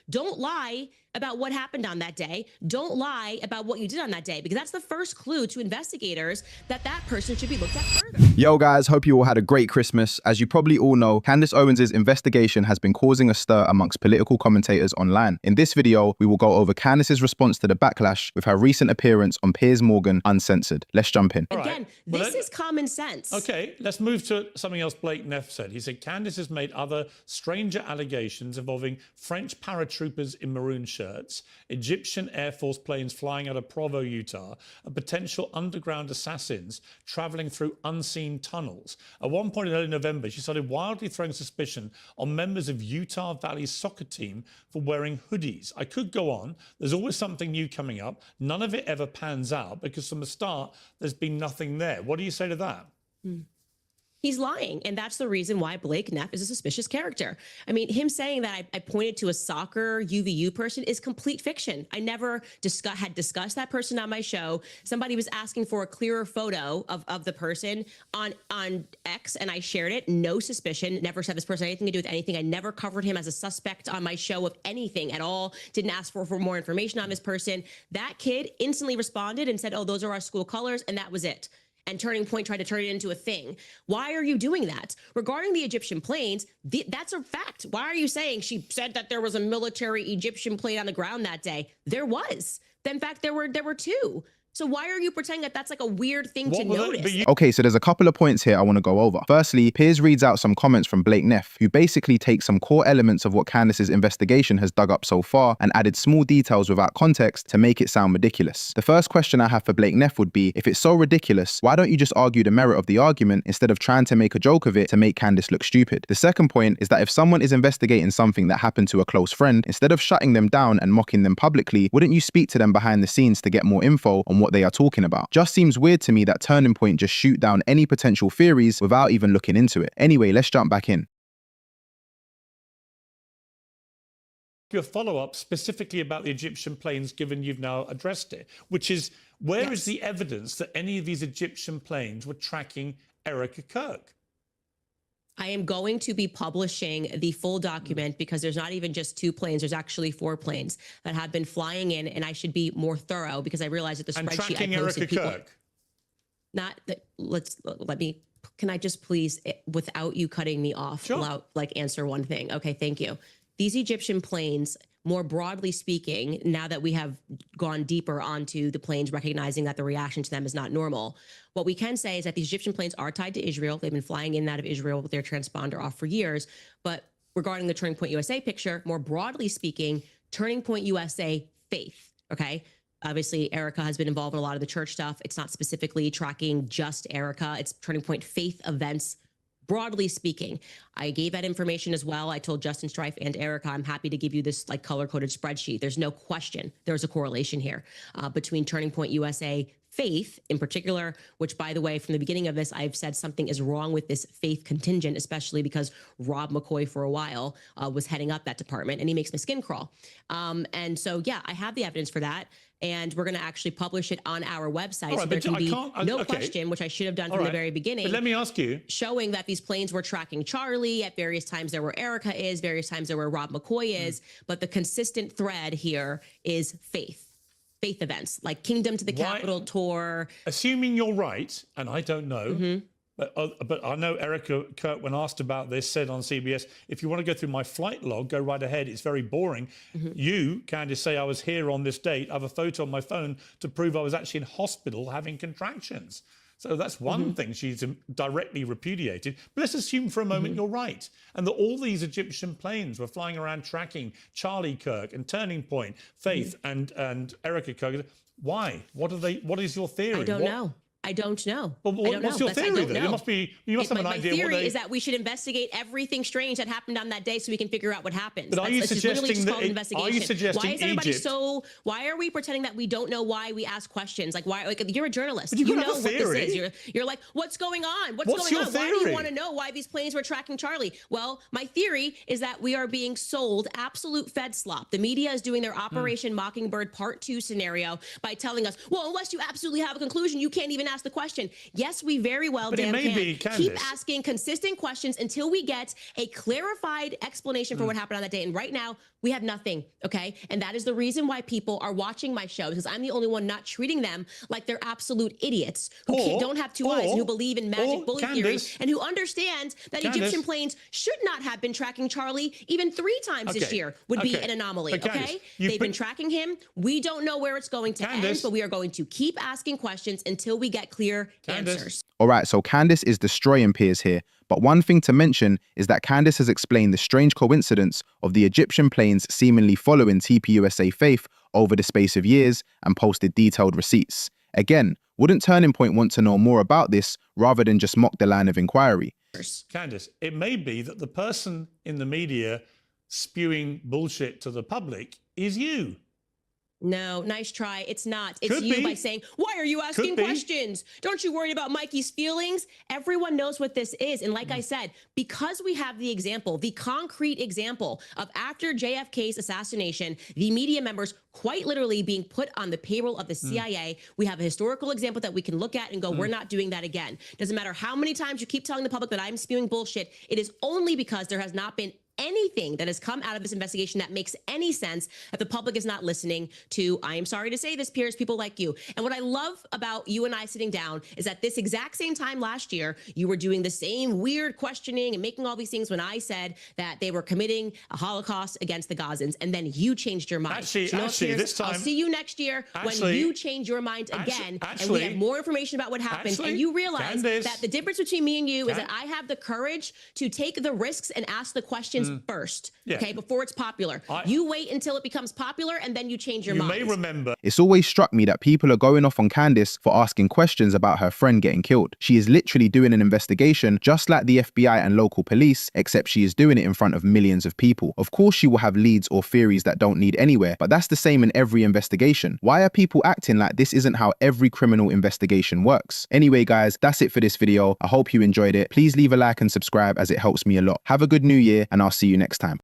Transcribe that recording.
Don't lie about what happened on that day. Don't lie about what you did on that day, because that's the first clue to investigators that that person should be looked at further. Yo guys, hope you all had a great Christmas. As you probably all know, Candace Owens' investigation has been causing a stir amongst political commentators online. In this video, we will go over Candace's response to the backlash with her recent appearance on Piers Morgan Uncensored. Let's jump in. Again, this is common sense. Okay, let's move to something else Blake Neff said. He said Candace has made other stranger allegations involving French paratroopers in maroon shirts, Egyptian Air Force planes flying out of Provo, Utah, and potential underground assassins traveling through unseen tunnels. At one point in early November, she started wildly throwing suspicion on members of Utah Valley's soccer team for wearing hoodies. I could go on. There's always something new coming up. None of it ever pans out because from the start, there's been nothing there. What do you say to that? He's lying. And that's the reason why Blake Neff is a suspicious character. I mean, him saying that I pointed to a soccer UVU person is complete fiction. I never had discussed that person on my show. Somebody was asking for a clearer photo of the person on X, and I shared it. No suspicion. Never said this person had anything to do with anything. I never covered him as a suspect on my show of anything at all. Didn't ask for more information on this person. That kid instantly responded and said, oh, those are our school colors, and that was it. And Turning Point tried to turn it into a thing. Why are you doing that? Regarding the Egyptian planes, that's a fact. Why are you saying she said that there was a military Egyptian plane on the ground that day? There was. In fact, there were two. So why are you pretending that that's like a weird thing to notice? Okay, so there's a couple of points here I want to go over. Firstly, Piers reads out some comments from Blake Neff, who basically takes some core elements of what Candace's investigation has dug up so far and added small details without context to make it sound ridiculous. The first question I have for Blake Neff would be, if it's so ridiculous, why don't you just argue the merit of the argument instead of trying to make a joke of it to make Candace look stupid? The second point is that if someone is investigating something that happened to a close friend, instead of shutting them down and mocking them publicly, wouldn't you speak to them behind the scenes to get more info on what they are talking about? Just seems weird to me that Turning Point just shoot down any potential theories without even looking into it. Anyway, let's jump back in. Your follow-up specifically about the Egyptian planes, given you've now addressed it, which is, where is the evidence that any of these Egyptian planes were tracking Erica Kirk? I am going to be publishing the full document because there's not even just 2 planes. There's actually 4 planes that have been flying in, and I should be more thorough because I realize that the spreadsheet I posted Erica Kirk. Not that. Let me. Can I just please, without you cutting me off, sure, answer one thing? Okay, thank you. These Egyptian planes, more broadly speaking, now that we have gone deeper onto the planes, recognizing that the reaction to them is not normal, what we can say is that these Egyptian planes are tied to Israel. They've been flying in and out of Israel with their transponder off for years. But regarding the Turning Point USA picture, more broadly speaking, Turning Point USA faith, okay? Obviously, Erica has been involved in a lot of the church stuff. It's not specifically tracking just Erica. It's Turning Point faith events. Broadly speaking, I gave that information as well. I told Justin Strife and Erica, I'm happy to give you this like color-coded spreadsheet. There's no question there's a correlation here between Turning Point USA faith in particular, which, by the way, from the beginning of this, I've said something is wrong with this faith contingent, especially because Rob McCoy for a while was heading up that department, and he makes my skin crawl. And so, yeah, I have the evidence for that. And we're going to actually publish it on our website. Right, so there can be no question, which I should have done from the very beginning. But let me ask you. Showing that these planes were tracking Charlie. At various times there where Erica is, various times there where Rob McCoy is. But the consistent thread here is faith events, like Kingdom to the Capitol tour. Assuming you're right, and I don't know, but I know Erica Kirk, when asked about this, said on CBS, if you want to go through my flight log, go right ahead. It's very boring. You, Candace, say I was here on this date. I have a photo on my phone to prove I was actually in hospital having contractions. So that's one thing she's directly repudiated. But let's assume for a moment you're right, and that all these Egyptian planes were flying around tracking Charlie Kirk and Turning Point, Faith and Erica Kirk. Why? What is your theory? I don't know. I don't know. But what's your theory then? You must have an idea. My theory is that we should investigate everything strange that happened on that day so we can figure out what happened. But are you suggesting that? Are you suggesting Egypt? Why are we pretending that we don't know why we ask questions? Like, why? Like, you're a journalist. But you know what this is. You're like, what's going on? What's going on? Theory? Why do you want to know why these planes were tracking Charlie? Well, my theory is that we are being sold absolute Fed slop. The media is doing their Operation Mockingbird Part 2 scenario by telling us, well, unless you absolutely have a conclusion, you can't even ask ask the question. Yes, we very well But it damn may can. be, Candace. Keep asking consistent questions until we get a clarified explanation for what happened on that day. And right now, we have nothing, okay? And that is the reason why people are watching my show, because I'm the only one not treating them like they're absolute idiots who don't have two eyes and who believe in magic bully theory and who understand that Egyptian planes should not have been tracking Charlie even 3 times this year would be an anomaly, okay? They've been tracking him. We don't know where it's going to end, but we are going to keep asking questions until we get clear answers. All right, so Candace is destroying Piers here. But one thing to mention is that Candace has explained the strange coincidence of the Egyptian planes seemingly following TPUSA faith over the space of years and posted detailed receipts. Again, wouldn't Turning Point want to know more about this rather than just mock the line of inquiry? Candace, it may be that the person in the media spewing bullshit to the public is you. No, nice try. It's not. It's you by saying, why are you asking questions? Don't you worry about Mikey's feelings? Everyone knows what this is. And like I said, because we have the example, the concrete example of after JFK's assassination, the media members quite literally being put on the payroll of the CIA, we have a historical example that we can look at and go, we're not doing that again. Doesn't matter how many times you keep telling the public that I'm spewing bullshit. It is only because there has not been anything that has come out of this investigation that makes any sense that the public is not listening to. I am sorry to say this, Piers, people like you. And what I love about you and I sitting down is at this exact same time last year, you were doing the same weird questioning and making all these things when I said that they were committing a Holocaust against the Gazans, and then you changed your mind. Actually, Piers, this time, I'll see you next year when you change your mind again, and we have more information about what happened, and you realize that the difference between me and you is that I have the courage to take the risks and ask the questions first, okay, before it's popular. You wait until it becomes popular and then you change your mind. You may remember. It's always struck me that people are going off on Candace for asking questions about her friend getting killed. She is literally doing an investigation just like the FBI and local police, except she is doing it in front of millions of people. Of course, she will have leads or theories that don't lead anywhere, but that's the same in every investigation. Why are people acting like this isn't how every criminal investigation works? Anyway, guys, that's it for this video. I hope you enjoyed it. Please leave a like and subscribe as it helps me a lot. Have a good new year, and I'll see you next time.